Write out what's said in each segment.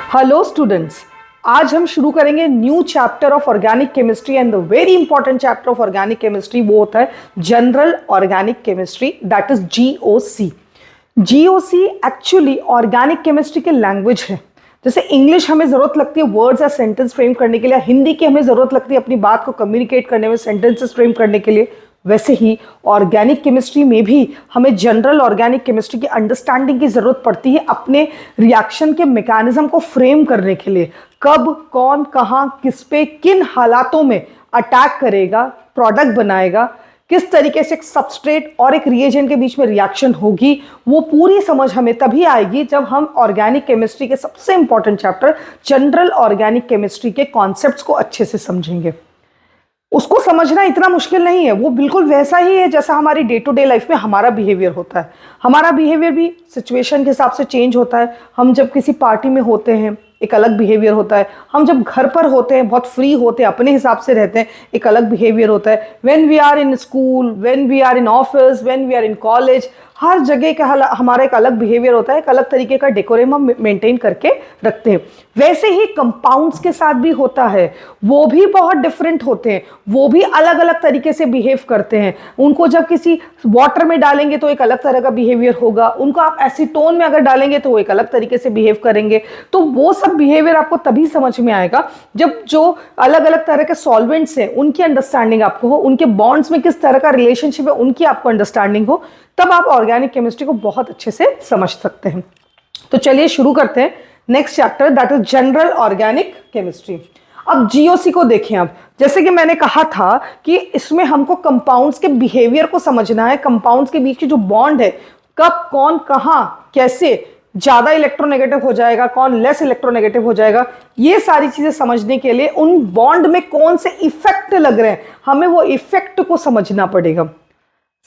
Hello students, आज हम शुरू करेंगे new chapter of organic chemistry and the very important chapter of organic chemistry वो होता है general organic chemistry, that is GOC. GOC actually organic chemistry की language है। जैसे इंग्लिश हमें जरूरत लगती है वर्ड्स या सेंटेंस फ्रेम करने के लिए, हिंदी की हमें जरूरत लगती है अपनी बात को कम्युनिकेट करने में, सेंटेंसेस फ्रेम करने के लिए, वैसे ही ऑर्गेनिक केमिस्ट्री में भी हमें जनरल ऑर्गेनिक केमिस्ट्री की अंडरस्टैंडिंग की जरूरत पड़ती है अपने रिएक्शन के मैकेनिज्म को फ्रेम करने के लिए। कब, कौन, कहां, किस पे, किन हालातों में अटैक करेगा, प्रोडक्ट बनाएगा, किस तरीके से एक सबस्ट्रेट और एक रिएजेंट के बीच में रिएक्शन होगी, वो पूरी समझ हमें तभी आएगी जब हम ऑर्गेनिक केमिस्ट्री के सबसे important chapter general organic chemistry के कॉन्सेप्ट्स को अच्छे से समझेंगे। उसको समझना इतना मुश्किल नहीं है, वो बिल्कुल वैसा ही है जैसा हमारी डे टू डे लाइफ में हमारा बिहेवियर होता है। हमारा बिहेवियर भी सिचुएशन के हिसाब से चेंज होता है। हम जब किसी पार्टी में होते हैं एक अलग बिहेवियर होता है, हम जब घर पर होते हैं बहुत फ्री होते हैं, अपने हिसाब से रहते हैं, एक अलग बिहेवियर होता है। When we are in school, when we are in office, when we are in college, हर जगह का हमारा एक अलग बिहेवियर होता है, एक अलग तरीके का डेकोरम हम मेंटेन करके रखते हैं। वैसे ही कंपाउंड्स के साथ भी होता है, वो भी बहुत डिफरेंट होते हैं, वो भी अलग अलग तरीके से बिहेव करते हैं। उनको जब किसी वाटर में डालेंगे तो एक अलग तरह का बिहेवियर होगा, उनको आप एसीटोन में अगर डालेंगे तो वो एक अलग तरीके से बिहेव करेंगे। तो वो सब बिहेवियर आपको तभी समझ में आएगा जब जो अलग अलग तरह के सॉल्वेंट्स हैं उनकी अंडरस्टैंडिंग आपको हो, उनके बॉन्ड्स में किस तरह का रिलेशनशिप है उनकी आपको अंडरस्टैंडिंग हो, तब आप ऑर्गेनिक केमिस्ट्री को बहुत अच्छे से समझ सकते हैं। तो चलिए शुरू करते हैं next chapter, that is general organic chemistry. अब जीओसी को देखें। अब जैसे कि मैंने कहा था कि इसमें हमको कंपाउंड्स के बिहेवियर को समझना है, कंपाउंड्स के बीच की जो बॉन्ड है, कब, कौन, कहां, कैसे ज्यादा इलेक्ट्रोनेगेटिव हो जाएगा, कौन लेस इलेक्ट्रोनेगेटिव हो जाएगा, ये सारी चीजें समझने के लिए उन बॉन्ड में कौन से इफेक्ट लग रहे हैं, हमें वो इफेक्ट को समझना पड़ेगा।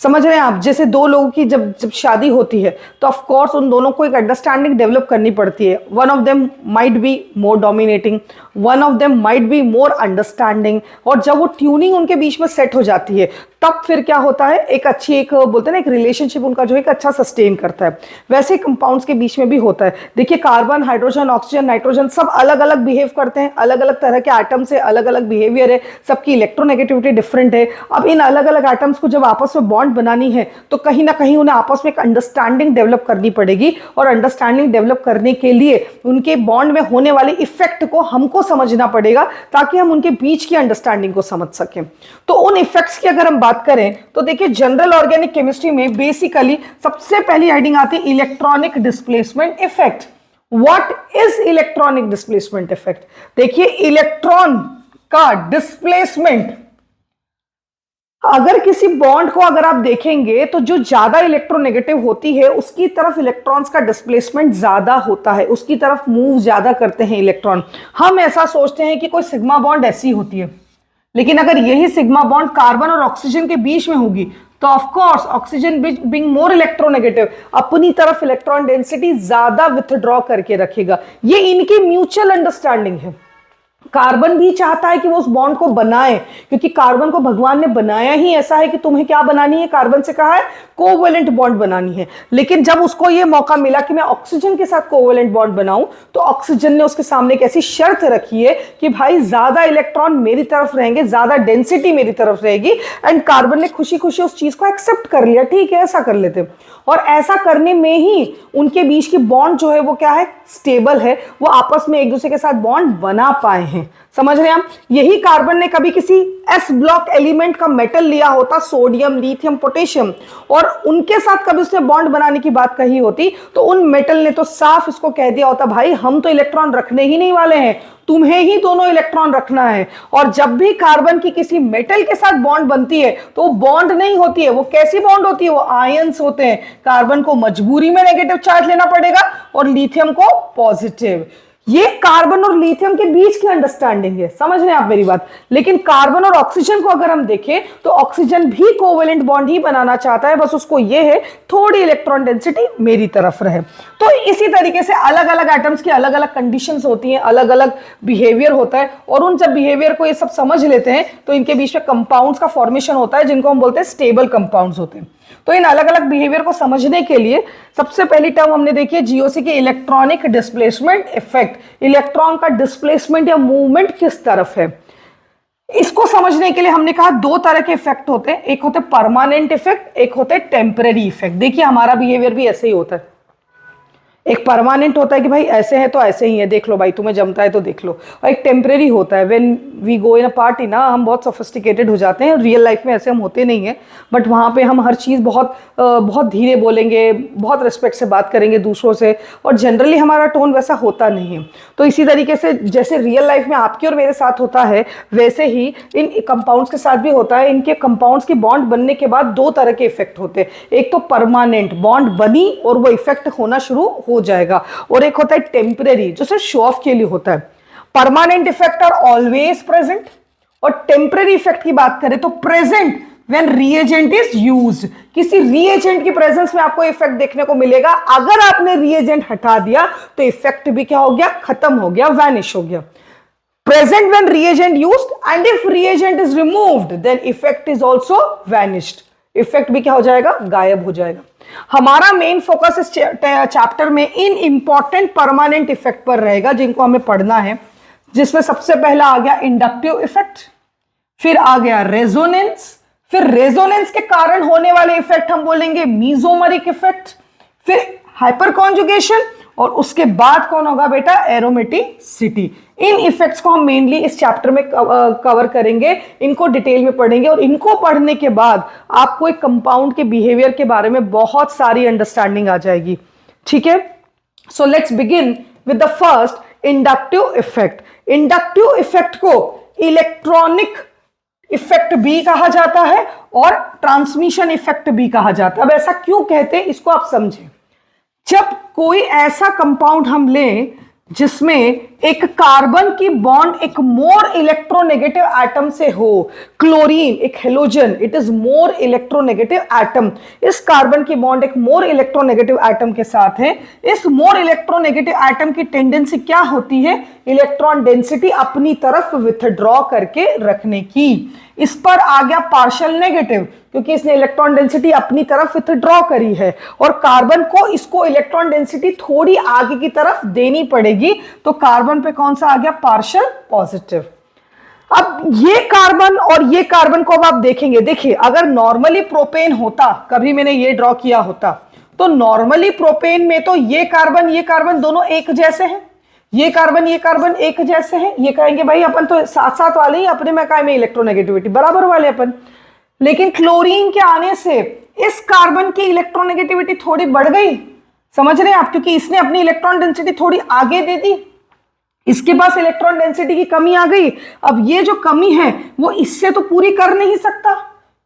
समझ रहे हैं आप? जैसे दो लोगों की जब शादी होती है तो ऑफ कोर्स उन दोनों को एक अंडरस्टैंडिंग डेवलप करनी पड़ती है। One of them might be more dominating, one of them might be more understanding, और जब वो ट्यूनिंग उनके बीच में सेट हो जाती है तब फिर क्या होता है, एक अच्छी, एक बोलते हैं ना, एक रिलेशनशिप उनका जो एक अच्छा सस्टेन करता है। वैसे कंपाउंड्स के बीच में भी होता है। देखिए कार्बन, हाइड्रोजन, ऑक्सीजन, नाइट्रोजन सब अलग अलग बिहेव करते हैं, अलग अलग तरह के एटम से अलग अलग बिहेवियर है, सबकी इलेक्ट्रोनेगेटिविटी डिफरेंट है। अब इन अलग अलग एटम्स को जब आपस में बॉन्ड बनानी है तो कहीं ना कहीं उन्हें आपस में एक अंडरस्टैंडिंग डेवलप करनी पड़ेगी, और अंडरस्टैंडिंग डेवलप करने के लिए उनके बॉन्ड में होने वाले इफेक्ट को हमको समझना पड़ेगा ताकि हम उनके बीच की अंडरस्टैंडिंग को समझ सकें। तो उन इफेक्ट्स की अगर हम बात करें तो देखिए जनरल ऑर्गेनिक केमिस्ट्री में बेसिकली सबसे पहली हेडिंग आती है electronic displacement effect. What is electronic displacement effect? देखिए इलेक्ट्रॉन का डिस्प्लेसमेंट, अगर किसी बॉन्ड को अगर आप देखेंगे तो जो ज्यादा इलेक्ट्रोनेगेटिव होती है उसकी तरफ इलेक्ट्रॉन्स का डिस्प्लेसमेंट ज्यादा होता है, उसकी तरफ मूव ज्यादा करते हैं इलेक्ट्रॉन। हम ऐसा सोचते हैं कि कोई सिग्मा बॉन्ड ऐसी होती है, लेकिन अगर यही सिग्मा बॉन्ड कार्बन और ऑक्सीजन के बीच में होगी तो of course oxygen being more electronegative अपनी तरफ इलेक्ट्रॉन डेंसिटी ज्यादा विथड्रॉ करके रखेगा। ये इनकी म्यूचुअल अंडरस्टैंडिंग है। कार्बन भी चाहता है कि वो उस बॉन्ड को बनाए, क्योंकि कार्बन को भगवान ने बनाया ही ऐसा है कि तुम्हें क्या बनानी है, कार्बन से कहा है कोवेलेंट बॉन्ड बनानी है। लेकिन जब उसको ये मौका मिला कि मैं ऑक्सीजन के साथ कोवेलेंट बॉन्ड बनाऊं तो ऑक्सीजन ने उसके सामने एक ऐसी शर्त रखी है कि भाई ज्यादा इलेक्ट्रॉन मेरी तरफ रहेंगे, ज्यादा डेंसिटी मेरी तरफ रहेगी, एंड कार्बन ने खुशी खुशी उस चीज को एक्सेप्ट कर लिया, ठीक है ऐसा कर लेते। और ऐसा करने में ही उनके बीच की बॉन्ड जो है वो क्या है, स्टेबल है, वो आपस में एक दूसरे के साथ बॉन्ड बना पाए हैं। समझ रहे हैं आप? यही कार्बन ने कभी किसी एस ब्लॉक एलिमेंट का मेटल लिया होता, सोडियम, लिथियम, पोटेशियम, और उनके साथ कभी उसने बॉन्ड बनाने की बात कही होती तो उन मेटल ने तो साफ इसको कह दिया होता, भाई हम तो इलेक्ट्रॉन रखने ही नहीं वाले हैं, तुम्हें ही दोनों इलेक्ट्रॉन रखना है। और जब भी कार्बन की किसी मेटल के साथ बॉन्ड बनती है तो बॉन्ड नहीं होती है, वो कैसी बॉन्ड होती है, वो आयंस होते हैं। कार्बन को मजबूरी में नेगेटिव चार्ज लेना पड़ेगा और लिथियम को पॉजिटिव। ये कार्बन और लिथियम के बीच की अंडरस्टैंडिंग है, समझ रहे हैं आप मेरी बात? लेकिन कार्बन और ऑक्सीजन को अगर हम देखें तो ऑक्सीजन भी कोवेलेंट बॉन्ड ही बनाना चाहता है, बस उसको ये है थोड़ी इलेक्ट्रॉन डेंसिटी मेरी तरफ रहे। तो इसी तरीके से अलग अलग एटम्स की अलग अलग कंडीशंस होती हैं, अलग अलग बिहेवियर होता है, और उन जब बिहेवियर को ये सब समझ लेते हैं तो इनके बीच में कंपाउंड्स का फॉर्मेशन होता है जिनको हम बोलते हैं स्टेबल कंपाउंड्स होते हैं। तो इन अलग अलग बिहेवियर को समझने के लिए सबसे पहली टर्म हमने देखी है जीओसी की इलेक्ट्रॉनिक डिस्प्लेसमेंट इफेक्ट। इलेक्ट्रॉन का डिस्प्लेसमेंट या मूवमेंट किस तरफ है, इसको समझने के लिए हमने कहा दो तरह के इफेक्ट होते हैं, एक होते परमानेंट इफेक्ट, एक होते टेम्परेरी इफेक्ट। देखिए हमारा बिहेवियर भी ऐसे ही होता है। एक परमानेंट होता है कि भाई ऐसे है तो ऐसे ही है, देख लो भाई तुम्हें जमता है तो देख लो। और एक टेम्परेरी होता है, when we go in a party ना हम बहुत सोफिस्टिकेटेड हो जाते हैं, रियल लाइफ में ऐसे हम होते नहीं हैं, बट वहाँ पे हम हर चीज़ बहुत धीरे बोलेंगे, बहुत रिस्पेक्ट से बात करेंगे दूसरों से, और जनरली हमारा टोन वैसा होता नहीं है। तो इसी तरीके से जैसे रियल लाइफ में आपके और मेरे साथ होता है, वैसे ही इन कंपाउंड्स के साथ भी होता है। इनके कंपाउंड्स की बॉन्ड बनने के बाद दो तरह के इफेक्ट होते हैं, एक तो परमानेंट बॉन्ड बनी और वो इफेक्ट होना शुरू हो जाएगा, और एक होता है टेम्परेरी जो सिर्फ शो ऑफ के लिए होता है। Permanent effect are always present, और टेम्परेरी इफेक्ट की बात करें तो present when reagent is used. किसी रिएजेंट की प्रेजेंस में आपको इफेक्ट देखने को मिलेगा, अगर आपने रिएजेंट हटा दिया तो इफेक्ट भी क्या हो गया, खत्म हो गया, वैनिश हो गया। Present when reagent used, and if reagent is removed then effect is also vanished. Effect भी क्या हो जाएगा, गायब हो जाएगा। हमारा मेन फोकस इस चैप्टर में इन इंपॉर्टेंट परमानेंट इफेक्ट पर रहेगा जिनको हमें पढ़ना है, जिसमें सबसे पहला आ गया इंडक्टिव इफेक्ट, फिर आ गया रेजोनेंस, फिर रेजोनेंस के कारण होने वाले इफेक्ट हम बोलेंगे मीजोमरिक इफेक्ट, फिर हाइपर कॉन्जुगेशन, और उसके बाद कौन होगा बेटा, एरोमेटिसिटी। इन इफेक्ट्स को हम मेनली इस चैप्टर में कवर करेंगे, इनको डिटेल में पढ़ेंगे, और इनको पढ़ने के बाद आपको एक कंपाउंड के बिहेवियर के बारे में बहुत सारी अंडरस्टैंडिंग आ जाएगी। ठीक है, so let's begin with the first inductive effect. Inductive effect को इलेक्ट्रॉनिक इफेक्ट भी कहा जाता है और ट्रांसमिशन इफेक्ट भी कहा जाता है। अब ऐसा क्यों कहते हैं इसको आप समझें। जब कोई ऐसा कंपाउंड हम लें जिसमें एक कार्बन की बॉन्ड एक मोर इलेक्ट्रोनेगेटिव एटम से हो, क्लोरीन एक halogen, it is more electronegative atom, इस कार्बन की बॉन्ड एक मोर इलेक्ट्रोनेगेटिव एटम के साथ है। इस मोर इलेक्ट्रोनेगेटिव एटम की टेंडेंसी क्या होती है, इलेक्ट्रॉन डेंसिटी अपनी तरफ विथड्रॉ करके रखने की। इस पर आ गया पार्शियल नेगेटिव, क्योंकि इसने इलेक्ट्रॉन डेंसिटी अपनी तरफ विथड्रॉ करी है, और कार्बन को इसको इलेक्ट्रॉन डेंसिटी थोड़ी आगे की तरफ देनी पड़ेगी, तो कार्बन पे कौन सा आ गया, पार्शियल पॉजिटिव। अब ये कार्बन और ये कार्बन को अब आप देखेंगे, देखिए अगर नॉर्मली प्रोपेन होता, कभी मैंने ये ड्रॉ किया होता, तो नॉर्मली प्रोपेन में तो ये कार्बन दोनों एक जैसे हैं, ये कार्बन एक जैसे हैं। ये कहेंगे भाई अपन तो साथ साथ वाले ही, अपने में काय में इलेक्ट्रोनेगेटिविटी बराबर वाले अपन। लेकिन क्लोरीन के आने से इस कार्बन की इलेक्ट्रोनेगेटिविटी थोड़ी बढ़ गई, समझ रहे हैं आप, क्योंकि इसने अपनी इलेक्ट्रॉन डेंसिटी थोड़ी आगे दे दी, इसके पास इलेक्ट्रॉन डेंसिटी की कमी आ गई। अब ये जो कमी है वो इससे तो पूरी कर नहीं सकता,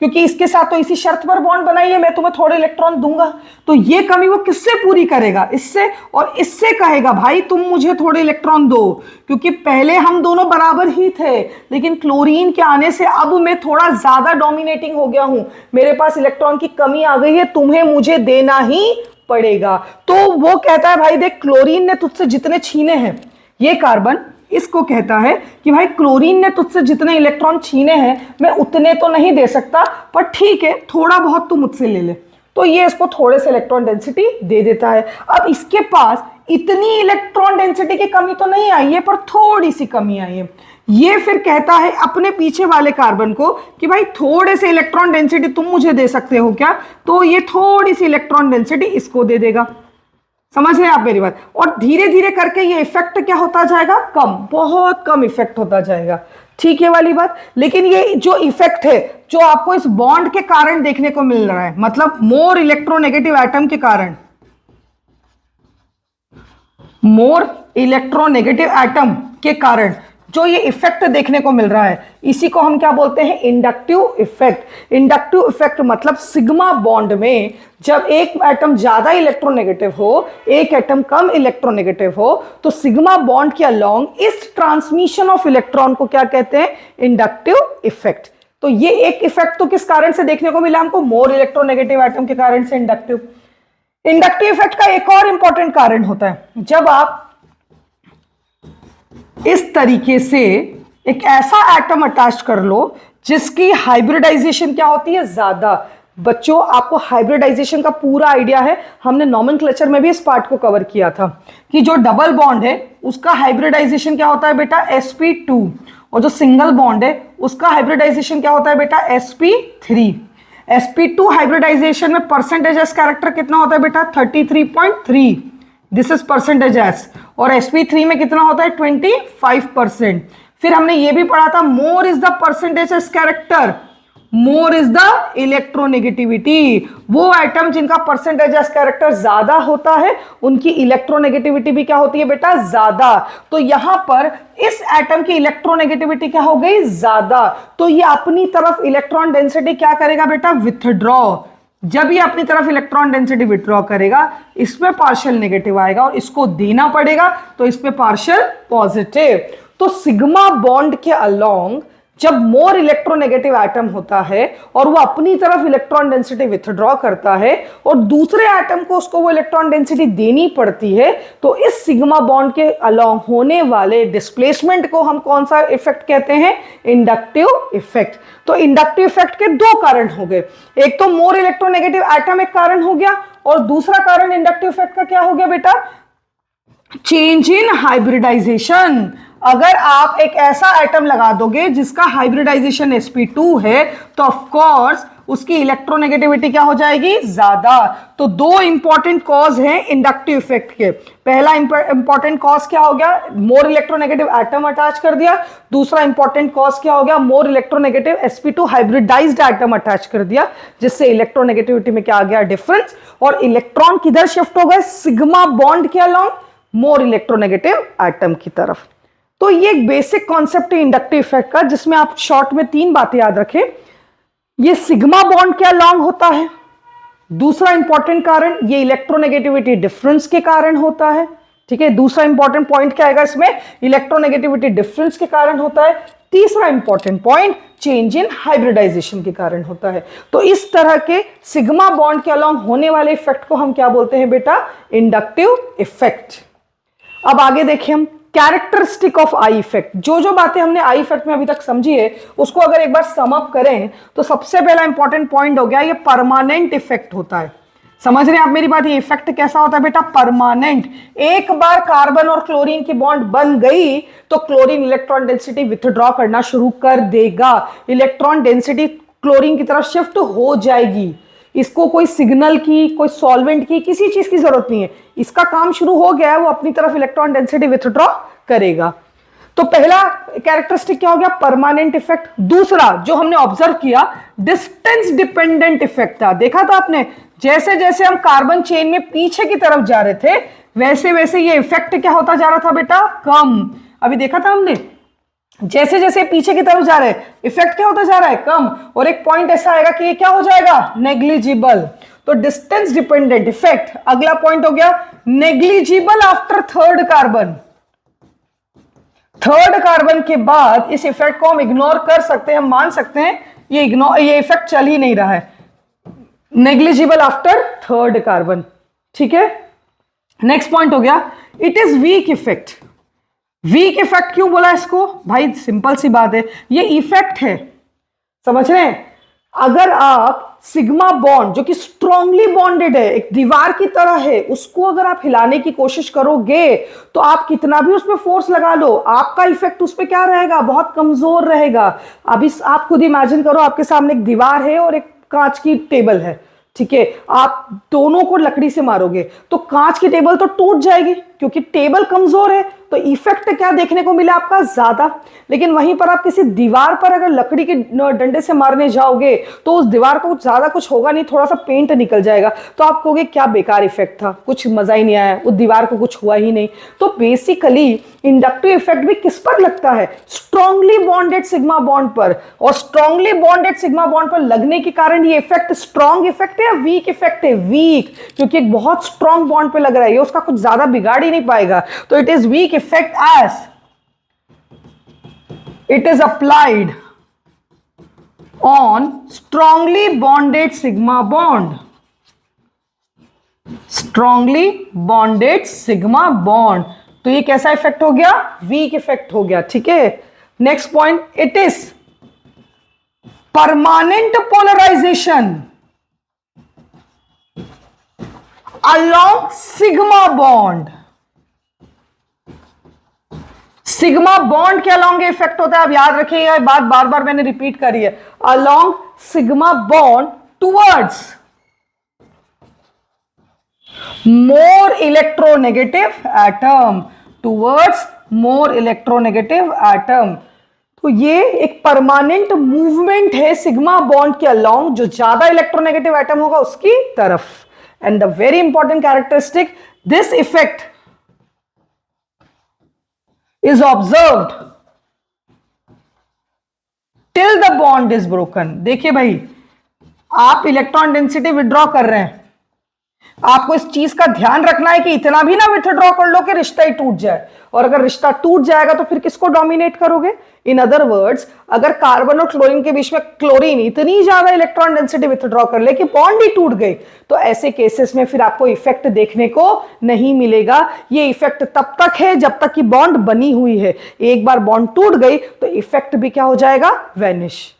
क्योंकि इसके साथ तो इसी शर्त पर बॉन्ड बनाई है, मैं तुम्हें थोड़े इलेक्ट्रॉन दूंगा, तो ये कमी वो किससे पूरी करेगा, इससे, और इससे कहेगा भाई तुम मुझे थोड़े इलेक्ट्रॉन दो, क्योंकि पहले हम दोनों बराबर ही थे, लेकिन क्लोरीन के आने से अब मैं थोड़ा ज्यादा डोमिनेटिंग हो गया हूं, मेरे पास इलेक्ट्रॉन की कमी आ गई है, तुम्हें मुझे देना ही पड़ेगा। तो वो कहता है भाई देख, क्लोरीन ने तुझसे जितने छीने हैं, ये कार्बन इसको कहता है कि भाई क्लोरीन ने तुझसे जितने इलेक्ट्रॉन छीने हैं मैं उतने तो नहीं दे सकता, पर ठीक है थोड़ा बहुत तू मुझसे ले ले, तो ये इसको थोड़े से इलेक्ट्रॉन डेंसिटी दे देता है। अब इसके पास इतनी इलेक्ट्रॉन डेंसिटी की कमी तो नहीं आई है, पर थोड़ी सी कमी आई है। ये फिर कहता है अपने पीछे वाले कार्बन को कि भाई थोड़े से इलेक्ट्रॉन डेंसिटी तुम मुझे दे सकते हो क्या, तो ये थोड़ी सी इलेक्ट्रॉन डेंसिटी इसको दे देगा। समझ रहे हैं आप मेरी बात, और धीरे धीरे करके ये इफेक्ट क्या होता जाएगा, कम, बहुत कम इफेक्ट होता जाएगा। ठीक है वाली बात। लेकिन ये जो इफेक्ट है जो आपको इस बॉन्ड के कारण देखने को मिल रहा है, मतलब मोर इलेक्ट्रोनेगेटिव एटम के कारण, मोर इलेक्ट्रोनेगेटिव एटम के कारण जो ये इफेक्ट देखने को मिल रहा है, इसी को हम क्या बोलते हैं, इंडक्टिव इफेक्ट। इंडक्टिव इफेक्ट मतलब सिग्मा बॉन्ड में जब एक एटम ज्यादा इलेक्ट्रोनेगेटिव हो, एक एटम कम इलेक्ट्रोनेगेटिव हो, तो सिग्मा बॉन्ड के अलोंग इस ट्रांसमिशन ऑफ इलेक्ट्रॉन को क्या कहते हैं, इंडक्टिव इफेक्ट। तो ये एक इफेक्ट तो किस कारण से देखने को मिला हमको, मोर इलेक्ट्रोनेगेटिव एटम के कारण से इंडक्टिव। इंडक्टिव इफेक्ट का एक और इंपॉर्टेंट कारण होता है, जब आप इस तरीके से एक ऐसा एटम अटैच कर लो जिसकी हाइब्रिडाइजेशन क्या होती है, ज्यादा, बच्चों आपको हाइब्रिडाइजेशन का पूरा आइडिया है, हमने नॉमेनक्लेचर में भी इस पार्ट को कवर किया था कि जो डबल बॉन्ड है उसका हाइब्रिडाइजेशन क्या होता है बेटा, sp2, और जो सिंगल बॉन्ड है उसका हाइब्रिडाइजेशन क्या होता है बेटा, sp3। sp2 हाइब्रिडाइजेशन में परसेंटेज एस कैरेक्टर कितना होता है बेटा, 33.3, दिस इज परसेंटेज एस, और sp3 में कितना होता है, 25%। फिर हमने ये भी पढ़ा था, more is the percentage S character, more is the electronegativity. वो एटम जिनका परसेंटेज एस कैरेक्टर ज्यादा होता है उनकी इलेक्ट्रोनेगेटिविटी भी क्या होती है बेटा, ज्यादा। तो यहां पर इस एटम की इलेक्ट्रोनेगेटिविटी क्या हो गई, ज्यादा। तो ये अपनी तरफ इलेक्ट्रॉन डेंसिटी क्या करेगा बेटा, विथड्रॉ। जब ये अपनी तरफ इलेक्ट्रॉन डेंसिटी विथड्रॉ करेगा, इसमें पार्शियल नेगेटिव आएगा और इसको देना पड़ेगा, तो इसमें पार्शियल पॉजिटिव। तो सिग्मा बॉन्ड के अलोंग जब मोर इलेक्ट्रोनेगेटिव एटम होता है और वो अपनी तरफ इलेक्ट्रॉन डेंसिटी विथड्रॉ करता है और दूसरे एटम को उसको वो इलेक्ट्रॉन डेंसिटी देनी पड़ती है, तो इस सिग्मा बॉन्ड के अलोंग होने वाले डिस्प्लेसमेंट को हम कौन सा इफेक्ट कहते हैं, इंडक्टिव इफेक्ट। तो इंडक्टिव इफेक्ट के दो कारण हो गए, एक तो मोर इलेक्ट्रोनेगेटिव एटम एक कारण हो गया, और दूसरा कारण इंडक्टिव इफेक्ट का क्या हो गया बेटा, चेंज इन हाइब्रिडाइजेशन। अगर आप एक ऐसा एटम लगा दोगे जिसका हाइब्रिडाइजेशन sp2 है, तो ऑफ कोर्स उसकी इलेक्ट्रोनेगेटिविटी क्या हो जाएगी, ज्यादा। तो दो इंपॉर्टेंट कॉज हैं इंडक्टिव इफेक्ट के। पहला इंपॉर्टेंट कॉज क्या हो गया, मोर इलेक्ट्रोनेगेटिव एटम अटैच कर दिया। दूसरा इंपॉर्टेंट कॉज क्या हो गया, more electronegative sp2 hybridized atom attach कर दिया, जिससे इलेक्ट्रोनेगेटिविटी में क्या आ गया, डिफरेंस, और इलेक्ट्रॉन किधर शिफ्ट हो गए, सिग्मा बॉन्ड के अलोंग मोर इलेक्ट्रोनेगेटिव एटम की तरफ। तो ये एक बेसिक कॉन्सेप्ट है इंडक्टिव इफेक्ट का, जिसमें आप शॉर्ट में तीन बातें याद रखें। ये सिग्मा बॉन्ड के अलोंग होता है, दूसरा इंपॉर्टेंट कारण ये इलेक्ट्रोनेगेटिविटी डिफरेंस के कारण होता है, ठीक है। दूसरा इंपॉर्टेंट पॉइंट क्या आएगा इसमें, इलेक्ट्रोनेगेटिविटी डिफरेंस के कारण होता है। तीसरा important point change in hybridization के कारण होता है। तो इस तरह के सिग्मा बॉन्ड के अलोंग होने वाले इफेक्ट को हम क्या बोलते हैं बेटा, इंडक्टिव इफेक्ट। अब आगे देखिए हम कैरेक्टरिस्टिक ऑफ आई इफेक्ट। जो जो बातें हमने आई इफेक्ट में अभी तक समझी है उसको अगर एक बार सम अप करें तो सबसे पहला इंपॉर्टेंट पॉइंट हो गया, ये परमानेंट इफेक्ट होता है। समझ रहे हैं आप मेरी बात, ये इफेक्ट कैसा होता है बेटा, परमानेंट। एक बार कार्बन और क्लोरीन की बॉन्ड बन गई तो क्लोरीन इलेक्ट्रॉन डेंसिटी विथड्रॉ करना शुरू कर देगा, इलेक्ट्रॉन डेंसिटी क्लोरीन की तरफ शिफ्ट हो जाएगी। इसको कोई सिग्नल की, कोई सॉल्वेंट की, किसी चीज की जरूरत नहीं है, इसका काम शुरू हो गया है, वो अपनी तरफ इलेक्ट्रॉन डेंसिटी विथड्रॉ करेगा। तो पहला कैरेक्टरिस्टिक क्या हो गया, परमानेंट इफेक्ट। दूसरा जो हमने ऑब्जर्व किया, डिस्टेंस डिपेंडेंट इफेक्ट था। देखा था आपने, जैसे जैसे हम कार्बन चेन में पीछे की तरफ जा रहे थे वैसे वैसे ये इफेक्ट क्या होता जा रहा था बेटा, कम। अभी देखा था हमने, जैसे जैसे पीछे की तरफ जा रहे हैं इफेक्ट क्या होता जा रहा है, कम। और एक पॉइंट ऐसा आएगा कि ये क्या हो जाएगा, नेग्लिजिबल। तो डिस्टेंस डिपेंडेंट इफेक्ट। अगला पॉइंट हो गया negligible after third carbon. Third carbon के बाद इस इफेक्ट को हम इग्नोर कर सकते हैं, हम मान सकते हैं ये इफेक्ट चल ही नहीं रहा है, नेग्लिजिबल आफ्टर थर्ड कार्बन, ठीक है। नेक्स्ट पॉइंट हो गया it is weak effect. Weak effect क्यों बोला इसको भाई, सिंपल सी बात है, ये इफेक्ट है, समझ रहे हैं। अगर आप सिग्मा बॉन्ड जो कि स्ट्रांगली बॉन्डेड है, एक दीवार की तरह है, उसको अगर आप हिलाने की कोशिश करोगे तो आप कितना भी उसमें फोर्स लगा लो, आपका इफेक्ट उस पर क्या रहेगा, बहुत कमजोर रहेगा। अब इस आप खुद इमेजिन करो, आपके सामने एक दीवार है और एक कांच की टेबल है, ठीक है। आप दोनों को लकड़ी से मारोगे तो कांच की टेबल तो टूट जाएगी क्योंकि टेबल कमजोर है, तो इफेक्ट क्या देखने को मिला आपका, ज्यादा। लेकिन वहीं पर आप किसी दीवार पर अगर लकड़ी के डंडे से मारने जाओगे तो उस दीवार को ज्यादा कुछ होगा नहीं, थोड़ा सा पेंट निकल जाएगा, तो आप कहोगे क्या बेकार इफेक्ट था, कुछ मजा ही नहीं आया, उस दीवार को कुछ हुआ ही नहीं। तो बेसिकली इंडक्टिव इफेक्ट भी किस पर लगता है, स्ट्रांगली बॉन्डेड सिग्मा बॉन्ड पर। और स्ट्रांगली बॉन्डेड सिग्मा बॉन्ड पर लगने के कारण ये इफेक्ट स्ट्रांग इफेक्ट है या वीक इफेक्ट है, वीक, क्योंकि एक बहुत स्ट्रांग बॉन्ड पे लग रहा है, ये उसका कुछ ज्यादा बिगाड़ ही नहीं पाएगा। तो it is weak effect as it is applied on strongly bonded sigma bond, strongly bonded sigma bond। तो ये कैसा इफेक्ट हो गया, वीक इफेक्ट हो गया, ठीक है। Next point, it is permanent polarization. along sigma bond. Sigma bond के अलॉन्ग इफेक्ट होता है, अब याद रखिएगा, ये बात बार बार मैंने रिपीट करी है, along sigma bond towards more electronegative atom, towards more electronegative atom. तो ये एक परमानेंट मूवमेंट है सिग्मा बॉन्ड के अलॉन्ग, जो ज्यादा इलेक्ट्रोनेगेटिव एटम होगा उसकी तरफ। And the very important characteristic, this effect is observed till the bond is broken। देखिए भाई, आप इलेक्ट्रॉन डेंसिटी विड्रॉ कर रहे हैं, आपको इस चीज का ध्यान रखना है कि इतना भी ना विथड्रॉ कर लो कि रिश्ता ही टूट जाए, और अगर रिश्ता टूट जाएगा तो फिर किसको डोमिनेट करोगे? इन अदर वर्ड्स, अगर कार्बन और क्लोरीन के बीच में क्लोरीन इतनी ज्यादा इलेक्ट्रॉन डेंसिटी विथड्रॉ कर ले कि बॉन्ड ही टूट गई, तो ऐसे केसेस में फिर आपको इफेक्ट देखने को नहीं मिलेगा। ये इफेक्ट तब तक है जब तक कि बॉन्ड बनी हुई है, एक बार बॉन्ड टूट गई तो इफेक्ट भी क्या हो जाएगा? वैनिश।